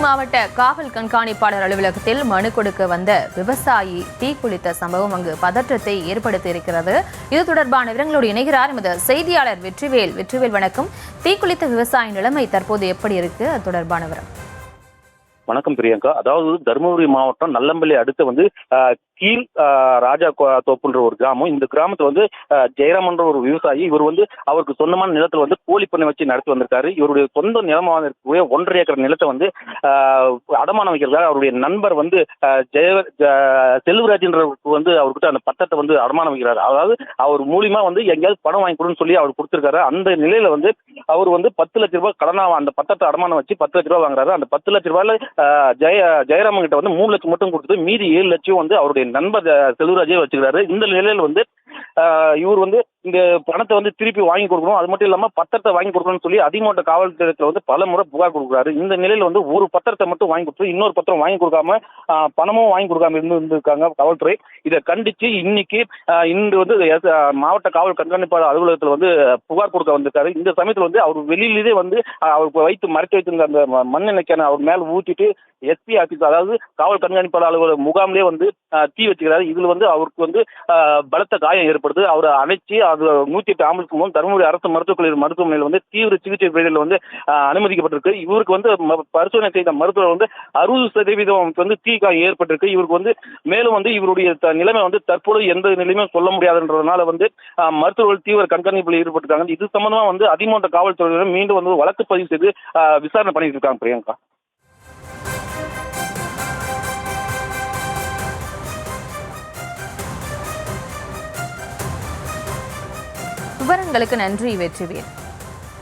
மாவட்ட காவல் கண்காணிப்பாளர் அலுவலகத்தில் மனு கொடுக்க வந்த விவசாயி தீக்குளித்த சம்பவம் அங்கு பதற்றத்தை ஏற்படுத்தி இருக்கிறது. இது தொடர்பான விவரங்களோடு இணைகிறார் எமது செய்தியாளர் வெற்றிவேல். வணக்கம். தீக்குளித்த விவசாய நிலைமை தற்போது எப்படி இருக்கு? அது தொடர்பான விவரம். வணக்கம் பிரியங்கா. அதாவது தருமபுரி மாவட்டம் நல்லம்பள்ளி அடுத்து கீழ் ராஜா தோப்புன்ற ஒரு கிராமம். இந்த கிராமத்துல ஜெயராமன்ற ஒரு விவசாயி. இவர் அவருக்கு சொந்தமான நிலத்துல கோழி பண்ணை வச்சு நடத்தி வந்திருக்காரு. இவருடைய சொந்த நிலமாக இருக்கக்கூடிய 1.5 ஏக்கர் நிலத்தை அடமானம் வைக்கிறதுக்காக அவருடைய நண்பர் செல்வராஜ்ன்றவருக்கு அவர்கிட்ட அந்த பட்டத்தை அடமானம் வைக்கிறாரு. அதாவது அவர் மூலியமா எங்கேயாவது பணம் வாங்கி கொடுன்னு சொல்லி அவர் கொடுத்திருக்காரு. அந்த நிலையில அவர் 10 லட்ச ரூபாய் கடனா அந்த பட்டத்தை அடமானம் வச்சு 10 லட்ச ரூபாய் வாங்குறாரு. அந்த 10 லட்ச ரூபாயில ஜெயராமன் கிட்ட 3 லட்சம் மட்டும் கொடுத்து மீதி 7 லட்சம் அவருடைய நண்பர் செல்வராஜே வச்சுக்கிறாரு. இந்த நிலையில இவர் இந்த பணத்தை திருப்பி வாங்கி கொடுக்கணும், அது மட்டும் இல்லாம பத்திரத்தை வாங்கி கொடுக்கணும்னு சொல்லி அதிகமாவட்ட காவல் நிலையத்துல பல முறை புகார் கொடுக்குறாரு. இந்த நிலையில ஒரு பத்திரத்தை மட்டும் வாங்கி கொடுத்து இன்னொரு பத்திரம் வாங்கி கொடுக்காம பணமும் வாங்கி கொடுக்காம இருந்திருக்காங்க காவல்துறை. இதை கண்டிச்சு இன்னைக்கு இன்று மாவட்ட காவல் கண்காணிப்பாளர் அலுவலகத்துல புகார் கொடுக்க வந்திருக்காரு. இந்த சமயத்துல அவர் வெளியிலேயே அவருக்கு வைத்து மறைத்து வைத்திருந்த அந்த மண்ணெண்ணெய்க்கான அவர் மேல ஊற்றிட்டு எஸ்பி ஆபீஸ், அதாவது காவல் கண்காணிப்பாளர் அலுவலக முகாம்லேயே தீ வச்சுக்கிறாரு. இதுல அவருக்கு பலத்த காயம் ஏற்படுது. அவரை அணைச்சி அது 108 ஆம்புலன்ஸ் மூலம் தருமபுரி அரசு மருத்துவமனையில் தீவிர சிகிச்சை பிரிவில் அனுமதிக்கப்பட்டிருக்கு. இவருக்கு பரிசோதனை செய்த மருத்துவர் 60% தீ காயம் ஏற்பட்டிருக்கு. இவருக்கு மேலும் இவருடைய நிலைமை தற்போது எந்த நிலையுமே சொல்ல முடியாதுன்றதுனால மருத்துவர்கள் தீவிர கண்காணிப்பில் ஈடுபட்டிருக்காங்க. இது சம்பந்தமா அதிகமாவட்ட காவல்துறையினர் மீண்டும் வழக்கு பதிவு செய்து விசாரணை பண்ணிட்டு இருக்காங்க. பிரியங்கா, விவரங்களுக்கு நன்றி வெற்றிவேல்.